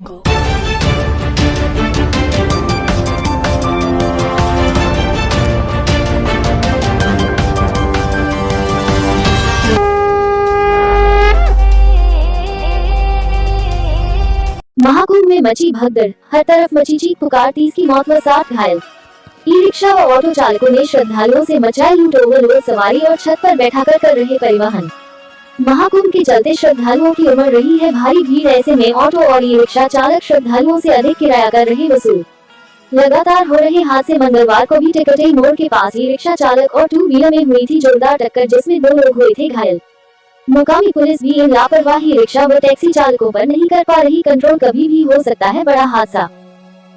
Go. Mahakumbh में मची भगदड़, हर तरफ मची चीख पुकार, 30 की मौत व 60 घायल। ई रिक्शा व ऑटो चालकों ने श्रद्धालुओं से मचाई लूट, ओवरलोड सवारी और छत पर बैठाकर कर रहे परिवहन। महाकुंभ के चलते श्रद्धालुओं की उमड़ रही है भारी भीड़, ऐसे में ऑटो और ई रिक्शा चालक श्रद्धालुओं से अधिक किराया कर रहे वसूल। लगातार हो रहे हादसे। मंगलवार को भी टिकटई मोड़ के पास ई रिक्शा चालक और टू व्हीलर में हुई थी जोरदार टक्कर, जिसमें 2 लोग हुए थे घायल। मुकामी पुलिस भी इन लापरवाही रिक्शा व टैक्सी चालकों पर नहीं कर पा रही कंट्रोल, कभी भी हो सकता है बड़ा हादसा।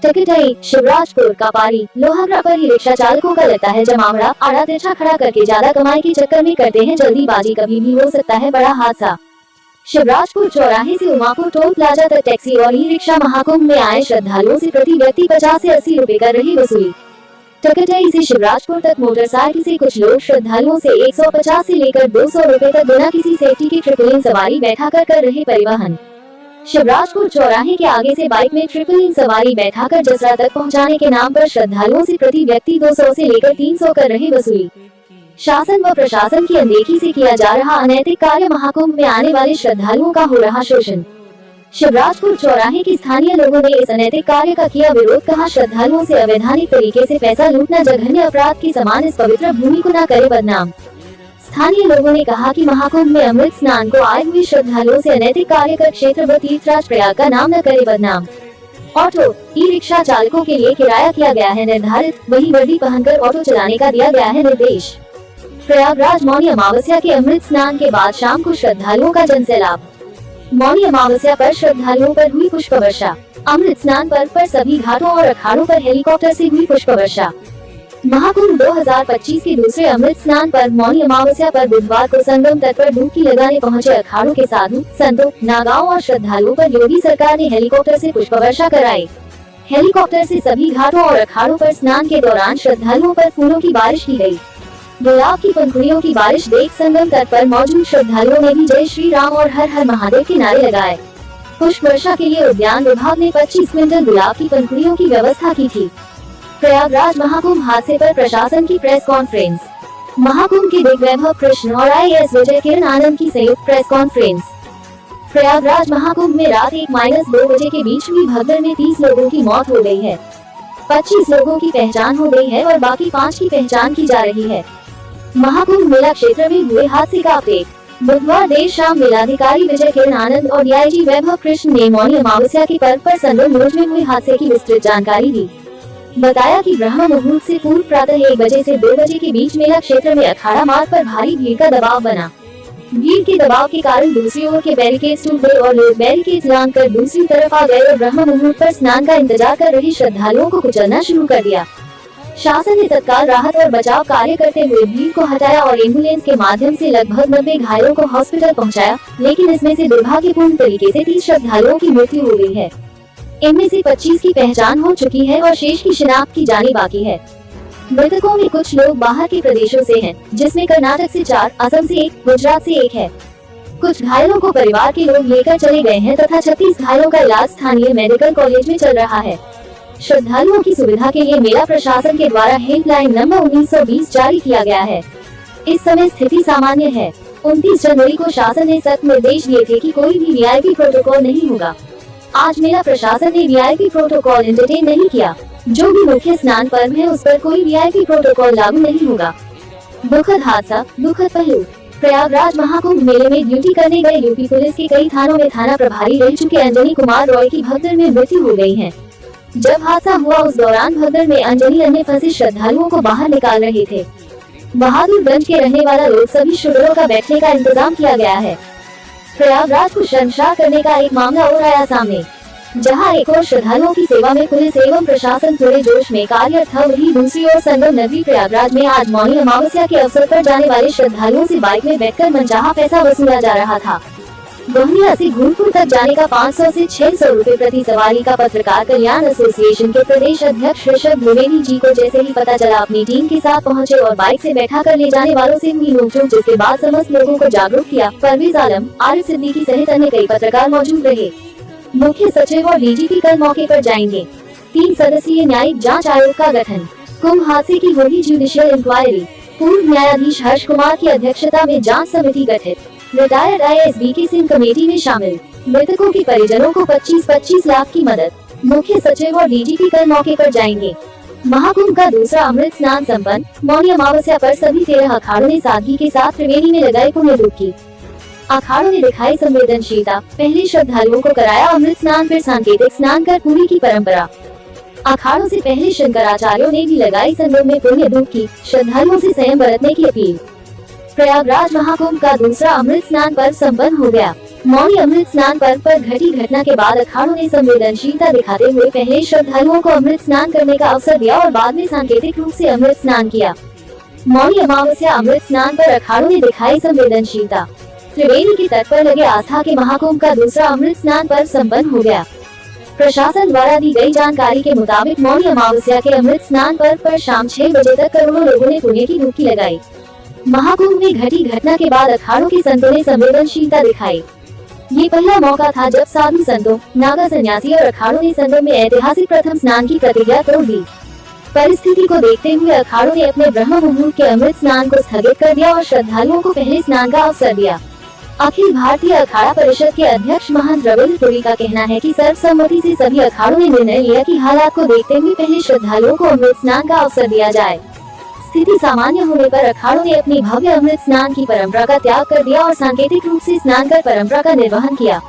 टिकटई, शिवराजपुर, कापारी, लोहागड़ा पर ही रिक्शा चालकों का लगता है जमावड़ा, आड़ा तिरछा खड़ा करके ज्यादा कमाई के चक्कर में करते हैं जल्दीबाजी, कभी भी हो सकता है बड़ा हादसा। शिवराजपुर चौराहे से उमापुर टोल प्लाजा तक टैक्सी और ई रिक्शा महाकुंभ में आए श्रद्धालुओं से प्रति व्यक्ति 50 से 80 रुपए कर रही वसूली। टिकटई से शिवराजपुर तक मोटरसाइकिल से कुछ लोग श्रद्धालुओं से 150 से लेकर 200 रुपए तक बिना किसी सेफ्टी के ट्रिपल इन सवारी बैठाकर कर रहे परिवहन। शिवराजपुर चौराहे के आगे से बाइक में ट्रिपल इन सवारी बैठाकर जसरा तक पहुंचाने के नाम पर श्रद्धालुओं से प्रति व्यक्ति 200 से लेकर 300 कर रहे वसूली। शासन व प्रशासन की अनदेखी से किया जा रहा अनैतिक कार्य, महाकुंभ में आने वाले श्रद्धालुओं का हो रहा शोषण। शिवराजपुर चौराहे के स्थानीय लोगों ने इस अनैतिक कार्य का किया विरोध, कहा श्रद्धालुओं से अवैधानिक तरीके से पैसा लूटना जघन्य अपराध के समान, इस पवित्र भूमि को न करे बदनाम। स्थानीय लोगों ने कहा कि महाकुंभ में अमृत स्नान को आए हुए श्रद्धालुओं से अनैतिक कार्य कर क्षेत्र व तीर्थराज प्रयाग का नाम न करे बदनाम। ऑटो, ई रिक्शा चालकों के लिए किराया किया गया है निर्धारित, वही वर्दी पहनकर ऑटो चलाने का दिया गया है निर्देश। प्रयागराज मौनी अमावस्या के अमृत स्नान के बाद शाम को श्रद्धालुओं का जनसैलाब। मौनी अमावस्या पर श्रद्धालुओं पर हुई पुष्प वर्षा। अमृत स्नान पर्व पर सभी घाटों और अखाड़ों पर हेलीकॉप्टर से हुई पुष्प वर्षा। महाकुंभ 2025 के दूसरे अमृत स्नान पर मौनी अमावस्या पर बुधवार को संगम तट पर डुबकी लगाने पहुंचे अखाड़ों के साधु संतों, नागाओं और श्रद्धालुओं पर योगी सरकार ने हेलीकॉप्टर से पुष्प वर्षा कराई। हेलीकॉप्टर से सभी घाटों और अखाड़ों पर स्नान के दौरान श्रद्धालुओं पर फूलों की बारिश की गयी। गुलाब की पंखुड़ियों की बारिश देख संगम तट पर मौजूद श्रद्धालुओं ने भी जय श्री राम और हर हर महादेव के नारे लगाए। पुष्प वर्षा के लिए उद्यान विभाग ने 25 क्विंटल गुलाब की पंखुड़ियों की व्यवस्था की थी। प्रयागराज महाकुंभ हादसे पर प्रशासन की प्रेस कॉन्फ्रेंस। महाकुंभ के दिग्वैभव कृष्ण और IAS विजय किरण आनंद की संयुक्त प्रेस कॉन्फ्रेंस। प्रयागराज महाकुंभ में रात 1-2 बजे के बीच हुई भगदड़ में 30 लोगों की मौत हो गई है। 25 लोगों की पहचान हो गई है और बाकी 5 की पहचान की जा रही है। महाकुंभ मेला क्षेत्र में हुए हादसे का अपडेट। बुधवार देर शाम मेलाधिकारी विजय किरण आनंद और DIG वैभव कृष्ण ने मौनी अमावस्या के पर्व पर संगम लोज में हुए हादसे की विस्तृत जानकारी दी। बताया कि ब्रह्म मुहूर्त से पूर्व प्रातः 1 बजे से 2 बजे के बीच मेला क्षेत्र में अखाड़ा मार्ग पर भारी भीड़ का दबाव बना। भीड़ के दबाव के कारण दूसरी ओर के बैरिकेड्स टूट गए और लोग बैरिकेड्स लांघकर दूसरी तरफ आ गए और ब्रह्म मुहूर्त पर स्नान का इंतजार कर रहे श्रद्धालुओं को कुचलना शुरू कर दिया। शासन ने तत्काल राहत और बचाव कार्य करते हुए भीड़ को हटाया और एम्बुलेंस के माध्यम से लगभग 90 घायलों को हॉस्पिटल पहुंचाया, लेकिन इसमें से दुर्भाग्यपूर्ण तरीके से 30 श्रद्धालुओं की मृत्यु हो गई है। इनमें से 25 की पहचान हो चुकी है और शेष की शिनाख्त की जानी बाकी है। मृतकों में कुछ लोग बाहर के प्रदेशों से हैं, जिसमें कर्नाटक से 4, असम से 1, गुजरात से 1 है। कुछ घायलों को परिवार के लोग लेकर चले गए हैं तथा 36 घायलों का इलाज स्थानीय मेडिकल कॉलेज में चल रहा है। श्रद्धालुओं की सुविधा के लिए मेला प्रशासन के द्वारा हेल्पलाइन नंबर 1920 जारी किया गया है। इस समय स्थिति सामान्य है। 29 जनवरी को शासन ने सख्त निर्देश दिए थे कि कोई भी VIP प्रोटोकॉल नहीं होगा। आज मेला प्रशासन ने VIP प्रोटोकॉल एंटरटेन नहीं किया। जो भी मुख्य स्नान पर्व है उस पर कोई VIP प्रोटोकॉल लागू नहीं होगा। दुखद हादसा, दुखद पहलू। प्रयागराज महाकुंभ मेले में ड्यूटी करने गए यूपी पुलिस के कई थानों में थाना प्रभारी रह चुके अंजनी कुमार रॉय की भगदड़ में मृत्यु हो गई है। जब हादसा हुआ उस दौरान भगदड़ में अंजनी अन्य फंसे श्रद्धालुओं को बाहर निकाल रहे थे। बहादुरगंज के रहने वाला लोग सभी शुगरों का बैठने का इंतजाम किया गया है। प्रयागराज को शर्मसार करने का एक मामला और आया सामने, जहां एक और श्रद्धालुओं की सेवा में पुलिस एवं प्रशासन पूरे जोश में कार्यरत था, वहीं दूसरी ओर संगम नगरी प्रयागराज में आज मौनी अमावस्या के अवसर पर जाने वाले श्रद्धालुओं से बाइक में बैठकर मनचाहा पैसा वसूला जा रहा था। गोहनिया से घूमपुर तक जाने का 500 से 600 रुपए प्रति सवारी का पत्रकार कल्याण एसोसिएशन के प्रदेश अध्यक्ष ऋषभ द्विवेदी जी को जैसे ही पता चला अपनी टीम के साथ पहुंचे और बाइक से बैठाकर ले जाने वालों से हुई नोकझोंक, जिसके बाद समस्त लोगों को जागरूक किया। परवेज आलम, आरिफ सिद्दीकी सहित अन्य कई पत्रकार मौजूद रहे। मुख्य सचिव और डीजीपी कल मौके पर जाएंगे। 3 सदस्यीय न्यायिक जांच आयोग का गठन। कुंभ हादसे की होगी जुडिशियल इंक्वायरी। पूर्व न्यायाधीश हर्ष कुमार की अध्यक्षता में जांच समिति गठित। Retired IAS BK Singh committee में शामिल। मृतकों के परिजनों को 25-25 लाख की मदद। मुख्य सचिव और डीजीपी कल मौके पर जाएंगे। महाकुंभ का दूसरा अमृत स्नान संपन्न। मौनी अमावस्या पर सभी 13 अखाड़ों ने सादगी के साथ त्रिवेणी में लगाई पुण्य डुबकी। अखाड़ों ने दिखाई संवेदनशीलता। पहले श्रद्धालुओं को कराया अमृत स्नान, फिर सांकेतिक स्नान कर पूरी की परंपरा। अखाड़ों से पहले शंकराचार्यों ने भी लगाई संगम में पुण्य डुबकी। श्रद्धालुओं से संयम बरतने की अपील। प्रयागराज महाकुंभ का दूसरा अमृत स्नान पर्व संपन्न हो गया। मौनी अमृत स्नान पर्व पर घटी घटना के बाद अखाड़ों ने संवेदनशीलता दिखाते हुए पहले श्रद्धालुओं को अमृत स्नान करने का अवसर दिया और बाद में सांकेतिक रूप से अमृत स्नान किया। मौनी अमावस्या अमृत स्नान पर अखाड़ों ने दिखाई संवेदनशीलता। त्रिवेणी के तट पर लगे आस्था के महाकुंभ का दूसरा अमृत स्नान पर्व संपन्न हो गया। प्रशासन द्वारा दी गई जानकारी के मुताबिक मौनी अमावस्या के अमृत स्नान पर्व पर शाम 6 बजे तक करोड़ों लोगों ने पुण्य की डुबकी लगाई। महाकुंभ में घटी घटना के बाद अखाड़ों के संतों ने संवेदनशीलता दिखाई। ये पहला मौका था जब साधु संतों, नागा सन्यासी और अखाड़ों ने संगम में ऐतिहासिक प्रथम स्नान की प्रतिज्ञा तोड़ दी। परिस्थिति को देखते हुए अखाड़ों ने अपने ब्रह्म मुहूर्त के अमृत स्नान को स्थगित कर दिया और श्रद्धालुओं को पहले स्नान का अवसर दिया। अखिल भारतीय अखाड़ा परिषद के अध्यक्ष महंत रविंद्र पुरी का कहना है कि सर्वसम्मति से सभी अखाड़ों ने निर्णय लिया कि हालात को देखते हुए पहले श्रद्धालुओं को अमृत स्नान का अवसर दिया जाए। स्थिति सामान्य होने पर अखाड़ों ने अपनी भव्य अमृत स्नान की परंपरा का त्याग कर दिया और सांकेतिक रूप से स्नान कर परंपरा का निर्वहन किया।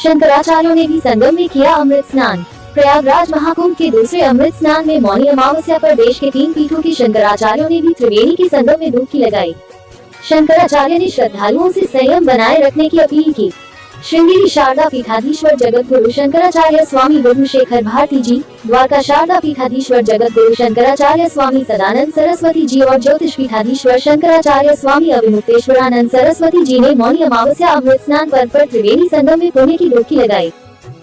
शंकराचार्यों ने भी संगम में किया अमृत स्नान। प्रयागराज महाकुंभ के दूसरे अमृत स्नान में मौनी अमावस्या पर देश के 3 पीठों के शंकराचार्यों ने भी त्रिवेणी के संगम में डुबकी लगाई। शंकराचार्य ने श्रद्धालुओं से संयम बनाए रखने की अपील की। श्रृंगेरी शारदा पीठाधीश्वर जगत गुरु शंकराचार्य स्वामी विभुशेखर भारती जी, द्वारका शारदा पीठाधीश्वर जगत गुरु शंकराचार्य स्वामी सदानंद सरस्वती जी और ज्योतिष पीठाधीश्वर शंकराचार्य स्वामी अभिमुक्तेश्वरानंद सरस्वती जी ने मौनी अमावस्या अमृत स्नान पर्व पर त्रिवेणी संगम में पुण्य की डुबकी लगाई।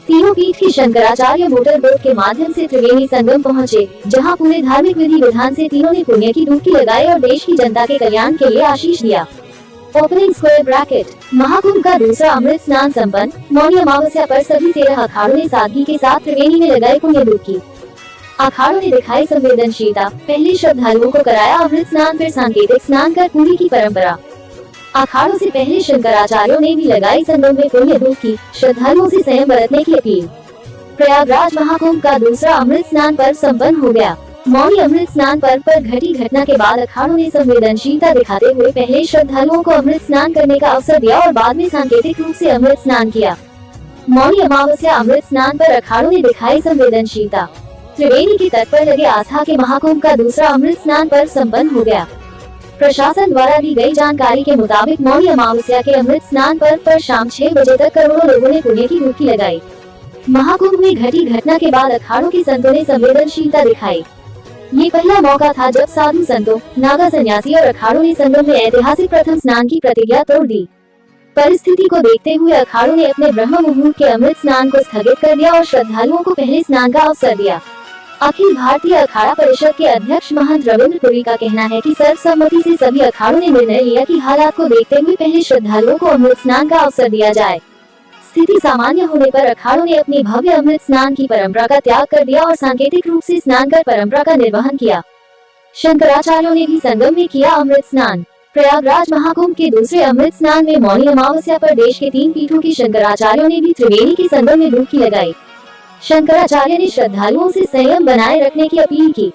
तीनों पीठ के शंकराचार्य मोटर बोट के माध्यम से त्रिवेणी संगम पहुंचे, जहां पूरे धार्मिक विधि विधान से तीनों ने पुण्य की डुबकी लगाई और देश की जनता के कल्याण के लिए आशीष दिया। Opening square bracket. महाकुंभ का दूसरा अमृत स्नान संपन्न। मौनी अमावस्या पर सभी 13 अखाड़ों ने सादगी के साथ त्रिवेणी में लगाई पुण्य डुबकी। अखाड़ों ने दिखाई संवेदनशीलता। पहले श्रद्धालुओं को कराया अमृत स्नान, फिर सांकेतिक स्नान कर पूरी की परंपरा। अखाड़ों से पहले शंकराचार्यों ने भी लगाई संगम में पुण्य डुबकी। श्रद्धालुओं से संयम बरतने की अपील। प्रयागराज महाकुंभ का दूसरा अमृत स्नान पर्व संपन्न हो गया। मौनी अमृत स्नान पर्व पर घटी घटना के बाद अखाड़ों ने संवेदनशीलता दिखाते हुए पहले श्रद्धालुओं को अमृत स्नान करने का अवसर दिया और बाद में सांकेतिक रूप से अमृत स्नान किया। मौनी अमावस्या अमृत स्नान पर अखाड़ों ने दिखाई संवेदनशीलता। त्रिवेणी के तट पर लगे आस्था के महाकुंभ का दूसरा अमृत स्नान पर्व संपन्न हो गया। प्रशासन द्वारा दी गई जानकारी के मुताबिक मौनी अमावस्या के अमृत स्नान पर्व पर शाम 6 बजे तक करोड़ों लोगों ने पुण्य की डुबकी लगाई। महाकुंभ में घटी घटना के बाद अखाड़ों के संतों ने संवेदनशीलता दिखाई। ये पहला मौका था जब साधु संतों, नागा सन्यासी और अखाड़ों ने संगम में ऐतिहासिक प्रथम स्नान की प्रतिज्ञा तोड़ दी। परिस्थिति को देखते हुए अखाड़ों ने अपने ब्रह्म मुहूर्त के अमृत स्नान को स्थगित कर दिया और श्रद्धालुओं को पहले स्नान का अवसर दिया। अखिल भारतीय अखाड़ा परिषद के अध्यक्ष महंत रविंद्र पुरी का कहना है कि सर्वसम्मति से सभी अखाड़ों ने निर्णय लिया कि हालात को देखते हुए पहले श्रद्धालुओं को अमृत स्नान का अवसर दिया जाए। स्थिति सामान्य होने पर अखाड़ों ने अपनी भव्य अमृत स्नान की परंपरा का त्याग कर दिया और सांकेतिक रूप से स्नान कर परंपरा का निर्वहन किया। शंकराचार्यों ने भी संगम में किया अमृत स्नान। प्रयागराज महाकुंभ के दूसरे अमृत स्नान में मौनी अमावस्या पर देश के 3 पीठों के शंकराचार्यों ने भी त्रिवेणी के संगम में डुबकी लगाई। शंकराचार्य ने श्रद्धालुओं से संयम बनाए रखने की अपील की।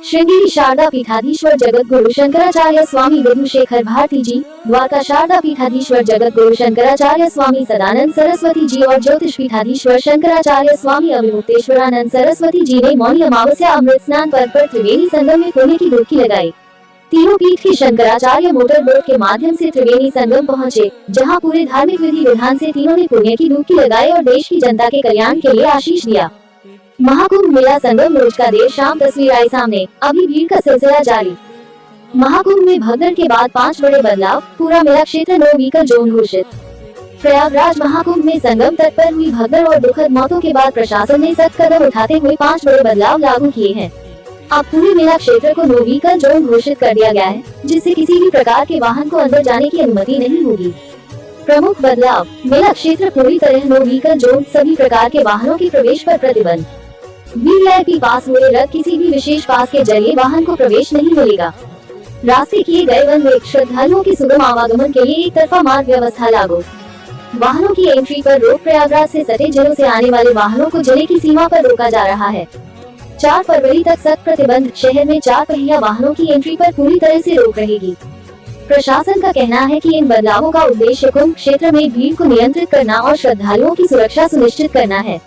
श्रृंगेरी शारदा पीठाधीश्वर जगत गुरु शंकराचार्य स्वामी विभुशेखर भारती जी, द्वारका शारदा पीठाधीश्वर जगत गुरु शंकराचार्य स्वामी सदानंद सरस्वती जी और ज्योतिष पीठाधीश्वर शंकराचार्य स्वामी अभिमुक्तेश्वरानंद सरस्वती जी ने मौनी अमावस्या अमृत स्नान पर्व पर त्रिवेणी संगम में पुण्य की डुबकी लगाई। तीनों पीठ के शंकराचार्य मोटर बोट के माध्यम से त्रिवेणी संगम पहुंचे, जहां पूरे धार्मिक विधि विधान से तीनों ने पुण्य की डुबकी लगाई और देश की जनता के कल्याण के लिए आशीष दिया। महाकुंभ मेला संगम रोज का देर शाम तस्वीर आई सामने। अभी भीड़ का सिलसिला जारी। महाकुंभ में भगदड़ के बाद 5 बड़े बदलाव। पूरा मेला क्षेत्र नो व्हीकल जोन घोषित। प्रयागराज महाकुंभ में संगम तट पर हुई भगदड़ और दुखद मौतों के बाद प्रशासन ने सख्त कदम उठाते हुए 5 बड़े बदलाव लागू किए हैं। अब पूरे मेला क्षेत्र को नो व्हीकल जोन घोषित कर दिया गया है, जिससे किसी भी प्रकार के वाहन को अंदर जाने की अनुमति नहीं होगी। प्रमुख बदलाव, मेला क्षेत्र पूरी तरह नो व्हीकल जोन, सभी प्रकार के वाहनों के प्रवेश पर प्रतिबंध। वीआईपी पास हुए रद्द, किसी भी विशेष पास के जरिए वाहन को प्रवेश नहीं मिलेगा। रास्ते किए गए वन वे, श्रद्धालुओं के सुगम आवागमन के लिए एक तरफा मार्ग व्यवस्था लागू। वाहनों की एंट्री पर रोक, प्रयागराज से सटे जिलों से आने वाले वाहनों को जिले की सीमा पर रोका जा रहा है। 4 फरवरी तक सख्त प्रतिबंध, शहर में 4 पहिया वाहनों की एंट्री पर पूरी तरह से रोक रहेगी। प्रशासन का कहना है कि इन बदलावों का उद्देश्य कुंभ क्षेत्र में भीड़ को नियंत्रित करना और श्रद्धालुओं की सुरक्षा सुनिश्चित करना है।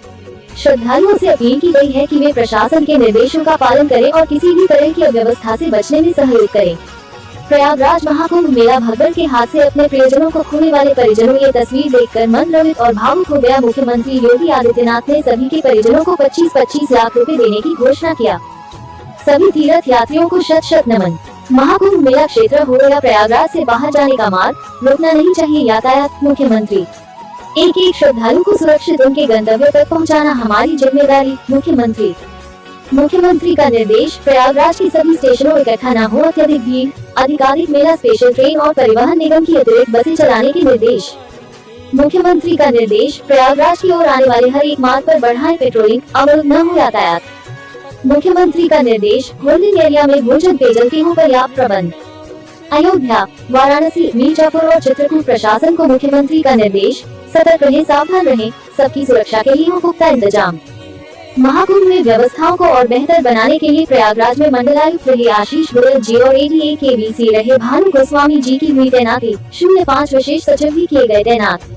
श्रद्धालुओं से अपील की गई है कि वे प्रशासन के निर्देशों का पालन करें और किसी भी तरह की अव्यवस्था से बचने में सहयोग करें। प्रयागराज महाकुंभ मेला भगदड़ के हाथ से अपने प्रियजनों को खोने वाले परिजनों, ये तस्वीर देखकर मन द्रवित और भावुक हो गया। मुख्यमंत्री योगी आदित्यनाथ ने सभी के परिजनों को 25-25 लाख रुपए देने की घोषणा किया। सभी तीर्थ यात्रियों को शत शत नमन। महाकुंभ मेला क्षेत्र हो गया प्रयागराज से बाहर जाने का मार्ग, रोकना नहीं चाहिए यातायात। मुख्यमंत्री, एक एक श्रद्धालु को सुरक्षित उनके गंतव्य तक पहुंचाना हमारी जिम्मेदारी। मुख्यमंत्री का निर्देश, प्रयागराज के सभी स्टेशनों इकट्ठा न हो अत्यधिक भीड़, अधिकाधिक मेला स्पेशल ट्रेन और परिवहन निगम की अतिरिक्त बसें चलाने के निर्देश। मुख्यमंत्री का निर्देश, प्रयागराज की ओर आने वाले हर एक मार्ग पर बढ़ाएं पेट्रोलिंग, अवरुद्ध न हो यातायात। मुख्यमंत्री का निर्देश, होल्डिंग एरिया में भोजन पेयजल के हो पर्याप्त प्रबंध। अयोध्या, वाराणसी, मिर्जापुर और चित्रकूट प्रशासन को मुख्यमंत्री का निर्देश, सतर्क रहें, सावधान रहें, सबकी सुरक्षा के लिए हो पुख्ता इंतजाम। महाकुंभ में व्यवस्थाओं को और बेहतर बनाने के लिए प्रयागराज में मंडलायुक्त रहे आशीष गोयल जी और ADA KBC रहे भानु गोस्वामी जी की हुई तैनाती। 05 विशेष सचिव भी किए गए तैनात।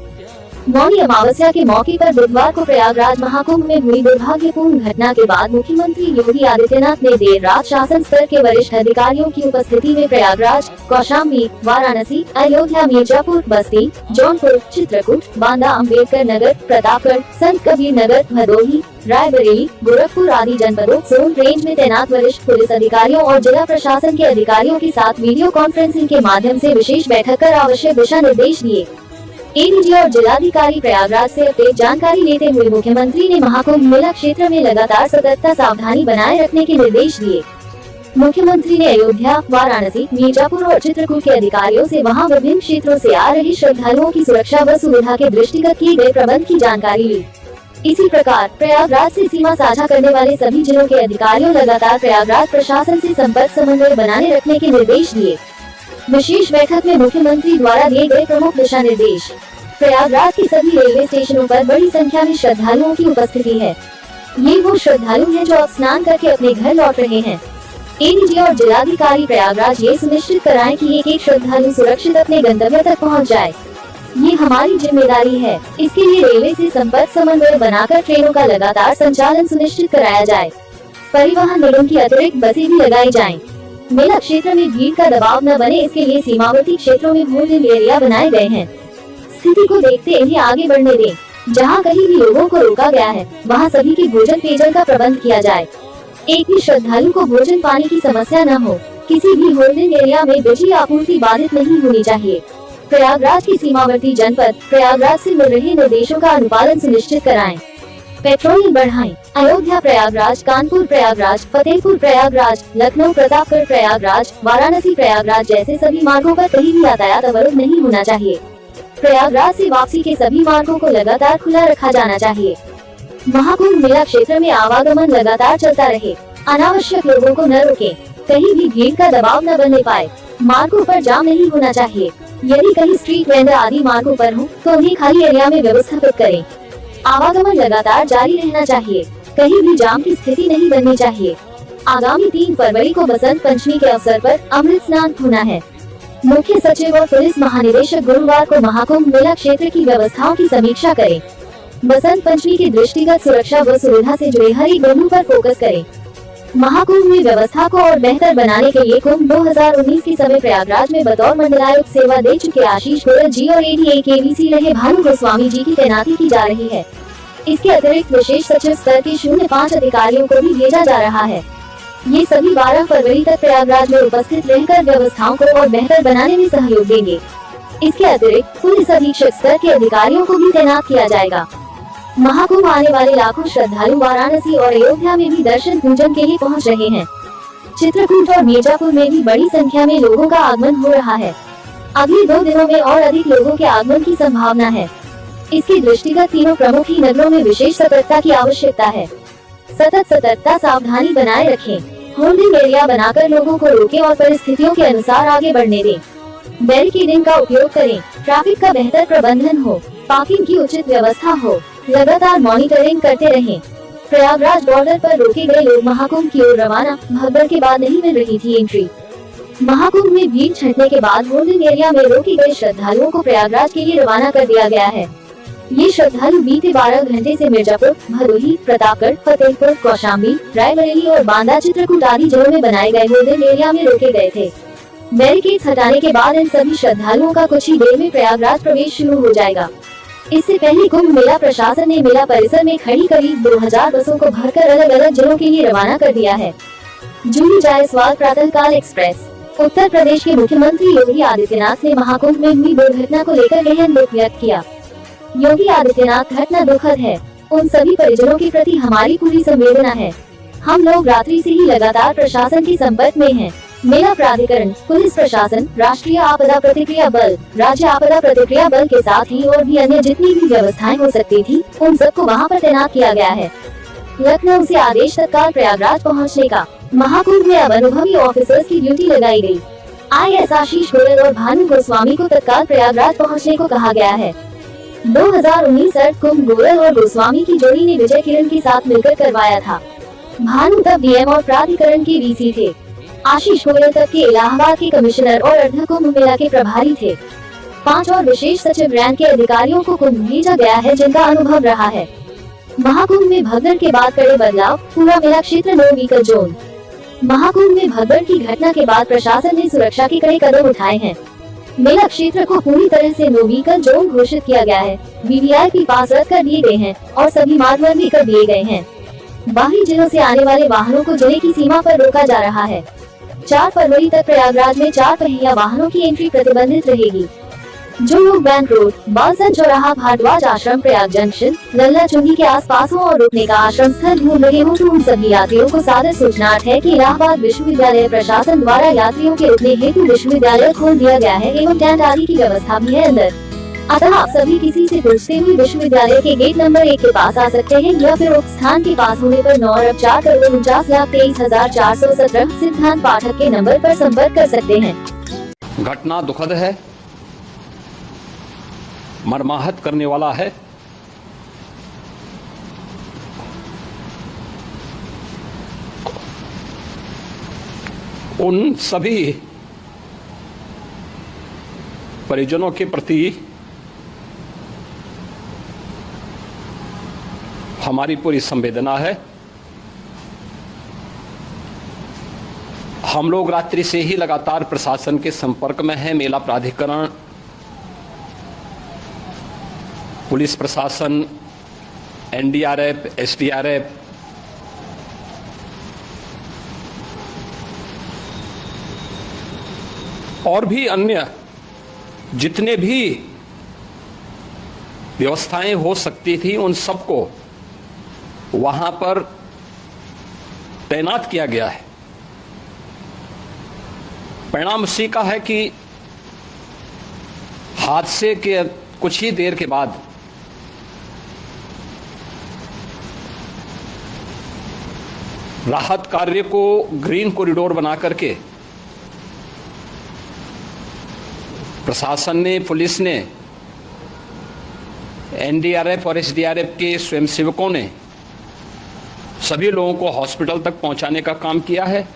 मौनी अमावस्या के मौके पर बुधवार को प्रयागराज महाकुंभ में हुई दुर्भाग्यपूर्ण घटना के बाद मुख्यमंत्री योगी आदित्यनाथ ने देर रात शासन स्तर के वरिष्ठ अधिकारियों की उपस्थिति में प्रयागराज, कौशाम्बी, वाराणसी, अयोध्या, मिर्जापुर, बस्ती, जौनपुर, चित्रकूट, बांदा, अम्बेडकर नगर, प्रतापगढ़, संत कबीर नगर, भदोही, रायबरेली, गोरखपुर आदि जनपदों जोन रेंज में तैनात वरिष्ठ पुलिस अधिकारियों और जिला प्रशासन के अधिकारियों के साथ वीडियो कॉन्फ्रेंसिंग के माध्यम से विशेष बैठक कर आवश्यक दिशा निर्देश दिए। ADG और जिलाधिकारी प्रयागराज से अपडेट जानकारी लेते हुए मुख्यमंत्री ने महाकुंभ मेला क्षेत्र में लगातार सतर्कता, सावधानी बनाए रखने के निर्देश दिए। मुख्यमंत्री ने अयोध्या, वाराणसी, मिर्जापुर और चित्रकूट के अधिकारियों से वहां विभिन्न क्षेत्रों से आ रहे श्रद्धालुओं की सुरक्षा व सुविधा के दृष्टिगत किए गए प्रबंध की जानकारी ली। इसी प्रकार प्रयागराज से सीमा साझा करने वाले सभी जिलों के अधिकारियों लगातार प्रयागराज प्रशासन से संपर्क समन्वय बनाए रखने के निर्देश दिए। विशेष बैठक में मुख्यमंत्री द्वारा दिए गए प्रमुख दिशा निर्देश। प्रयागराज के सभी रेलवे स्टेशनों पर बड़ी संख्या में श्रद्धालुओं की उपस्थिति है। ये वो श्रद्धालु हैं जो अब स्नान करके अपने घर लौट रहे हैं। ADG और जिलाधिकारी प्रयागराज ये सुनिश्चित कराएं कि एक एक श्रद्धालु सुरक्षित अपने गंतव्य तक पहुंच जाए। ये हमारी जिम्मेदारी है। इसके लिए रेलवे से संपर्क समन्वय बनाकर ट्रेनों का लगातार संचालन सुनिश्चित कराया जाए। परिवहन निगम की अतिरिक्त बसें भी लगाई जाएं। मेला क्षेत्र में भीड़ का दबाव न बने, इसके लिए सीमावर्ती क्षेत्रों में होल्डिंग एरिया बनाए गए हैं। स्थिति को देखते इन्हें आगे बढ़ने दें। जहां कहीं भी लोगों को रोका गया है, वहां सभी के भोजन पेयजल का प्रबंध किया जाए। एक भी श्रद्धालु को भोजन पानी की समस्या न हो। किसी भी होल्डिंग एरिया में बिजली आपूर्ति बाधित नहीं होनी चाहिए। प्रयागराज की सीमावर्ती जनपद प्रयागराज से मिल रहे निर्देशों का अनुपालन सुनिश्चित कराएं। पेट्रोलिंग बढ़ाएं। अयोध्या प्रयागराज, कानपुर प्रयागराज, फतेहपुर प्रयागराज, लखनऊ प्रतापगढ़ प्रयागराज, वाराणसी प्रयागराज जैसे सभी मार्गों पर कहीं भी यातायात अवरुद्ध नहीं होना चाहिए। प्रयागराज से वापसी के सभी मार्गों को लगातार खुला रखा जाना चाहिए। महाकुंभ मेला क्षेत्र में आवागमन लगातार चलता रहे। अनावश्यक लोगों को न रोकें। कहीं भी भीड़ का दबाव न बनने पाए। मार्गों पर जाम नहीं होना चाहिए। यदि कहीं स्ट्रीट वेंडर आदि मार्गों पर हो तो उन्हें खाली एरिया में व्यवस्थापित करें। आवागमन लगातार जारी रहना चाहिए। कहीं भी जाम की स्थिति नहीं बननी चाहिए। आगामी 3 फरवरी को बसंत पंचमी के अवसर पर अमृत स्नान होना है। मुख्य सचिव और पुलिस महानिदेशक गुरुवार को महाकुंभ मेला क्षेत्र की व्यवस्थाओं की समीक्षा करें। बसंत पंचमी के दृष्टिगत सुरक्षा व सुविधा से जुड़े हर एक पहलू पर फोकस करें। महाकुंभ में व्यवस्था को और बेहतर बनाने के लिए कुंभ 2019 के समय प्रयागराज में बतौर मंडलायुक्त सेवा दे चुके आशीष गोयल जी और ADA KBC रहे भानु गोस्वामी जी की तैनाती की जा रही है। इसके अतिरिक्त विशेष सचिव स्तर के 05 अधिकारियों को भी भेजा जा रहा है। ये सभी 12 फरवरी तक प्रयागराज में उपस्थित रहकर व्यवस्थाओं को और बेहतर बनाने में सहयोग देंगे। इसके अतिरिक्त पुलिस अधीक्षक स्तर के अधिकारियों को भी तैनात किया जाएगा। महाकुंभ आने वाले लाखों श्रद्धालु वाराणसी और अयोध्या में भी दर्शन पूजन के लिए पहुंच रहे हैं। चित्रकूट और मिर्जापुर में भी बड़ी संख्या में लोगों का आगमन हो रहा है। अगले 2 दिनों में और अधिक लोगों के आगमन की संभावना है। इसके दृष्टिगत तीनों प्रमुख ही नगरों में विशेष सतर्कता की आवश्यकता है। सतत सतर्कता, सावधानी बनाए रखें। होल्डिंग एरिया बनाकर लोगों को रोकें और परिस्थितियों के अनुसार आगे बढ़ने दें। बैरिकेडिंग का उपयोग करें। ट्रैफिक का बेहतर प्रबंधन हो। पार्किंग की उचित व्यवस्था हो। लगातार मॉनिटरिंग करते रहें। प्रयागराज बॉर्डर पर रोके गए लोग महाकुंभ की ओर रवाना। भगदड़ के बाद नहीं मिल रही थी एंट्री। महाकुंभ में भीड़ छटने के बाद होल्डिंग एरिया में रोके गए श्रद्धालुओं को प्रयागराज के लिए रवाना कर दिया गया है। ये श्रद्धालु बीते 12 घंटे से मिर्जापुर, भदोही, प्रतापगढ़, फतेहपुर, कौशाम्बी, रायबरेली और बांदा, चित्रकूट आदि जिलों में बनाए गए होल्डिंग एरिया में रोके गए थे। बैरिकेड्स हटाने के बाद इन सभी श्रद्धालुओं का कुछ ही देर में प्रयागराज प्रवेश शुरू हो जाएगा। इससे पहले कुंभ मेला प्रशासन ने मेला परिसर में खड़ी करीब 2000 बसों को भरकर अलग अलग जिलों के लिए रवाना कर दिया है। जूही जायसवाल, प्रातःकाल एक्सप्रेस। उत्तर प्रदेश के मुख्यमंत्री योगी आदित्यनाथ ने महाकुंभ में हुई दुर्घटना को लेकर गहन दुख व्यक्त किया। योगी आदित्यनाथ, घटना दुखद है। उन सभी परिजनों के प्रति हमारी पूरी संवेदना है। हम लोग रात्रि से ही लगातार प्रशासन के संपर्क में हैं। मेला प्राधिकरण, पुलिस प्रशासन, राष्ट्रीय आपदा प्रतिक्रिया बल, राज्य आपदा प्रतिक्रिया बल के साथ ही और भी अन्य जितनी भी व्यवस्थाएं हो सकती थी, उन सबको वहां पर तैनात किया गया है। लखनऊ से आदेश तत्काल प्रयागराज पहुंचने का। महाकुंभ में अब अनुभवी ऑफिसर्स की ड्यूटी लगाई गई। IAS आशीष गोयल और भानु गोस्वामी को तत्काल प्रयागराज पहुंचने को कहा गया है। 2019 अर्थ कुंभ गोयल और गोस्वामी की जोड़ी ने विजय किरण के साथ मिलकर करवाया था। भानु तब DM और प्राधिकरण के VC थे। आशीष गोयल तब के इलाहाबाद के कमिश्नर और अर्ध कुंभ मेला के प्रभारी थे। 5 और विशेष सचिव रैंक के अधिकारियों को कुंभ भेजा गया है, जिनका अनुभव रहा है। महाकुंभ में भगदड़ के बाद कड़े बदलाव, पूरा मेला क्षेत्र नो व्हीकल जोन। महाकुंभ में भगदड़ की घटना के बाद प्रशासन ने सुरक्षा के कड़े कदम उठाए हैं। मेला क्षेत्र को पूरी तरह से नो व्हीकल जोन घोषित किया गया है। VVIP पास रद्द कर दिए गए हैं और सभी मार्ग बंद भी कर दिए गए हैं। बाहरी जिलों से आने वाले वाहनों को जिले की सीमा पर रोका जा रहा है। 4 फरवरी तक प्रयागराज में 4 पहिया वाहनों की एंट्री प्रतिबंधित रहेगी। जो लोग बैंक रोड, बालसन चौराहा, भारद्वाज आश्रम, प्रयाग जंक्शन, लल्ला चुंगी के आसपास हो और रुकने का आश्रम स्थल ढूंढ रहे हो, तो उन सभी यात्रियों को सादर सूचना है कि इलाहाबाद विश्वविद्यालय प्रशासन द्वारा यात्रियों के रुकने हेतु विश्वविद्यालय खोल दिया गया है एवं टेंट आदि की व्यवस्था भी है अंदर। अतः आप सभी किसी से पूछते हुए विश्वविद्यालय के गेट नंबर 1 के पास आ सकते हैं या फिर उक्त स्थान के पास होने पर 9,4,49,23,417 सिद्धांत पाठक के नंबर पर संपर्क कर सकते हैं। घटना दुखद है, मर्माहत करने वाला है। उन सभी परिजनों के प्रति हमारी पूरी संवेदना है। हम लोग रात्रि से ही लगातार प्रशासन के संपर्क में हैं। मेला प्राधिकरण, पुलिस प्रशासन, NDRF, SDRF, और भी अन्य जितने भी व्यवस्थाएं हो सकती थी, उन सबको वहां पर तैनात किया गया है। परिणाम इसी का है कि हादसे के कुछ ही देर के बाद राहत कार्य को ग्रीन कॉरिडोर बना करके प्रशासन ने, पुलिस ने, NDRF और SDRF के स्वयंसेवकों ने सभी लोगों को हॉस्पिटल तक पहुंचाने का काम किया है।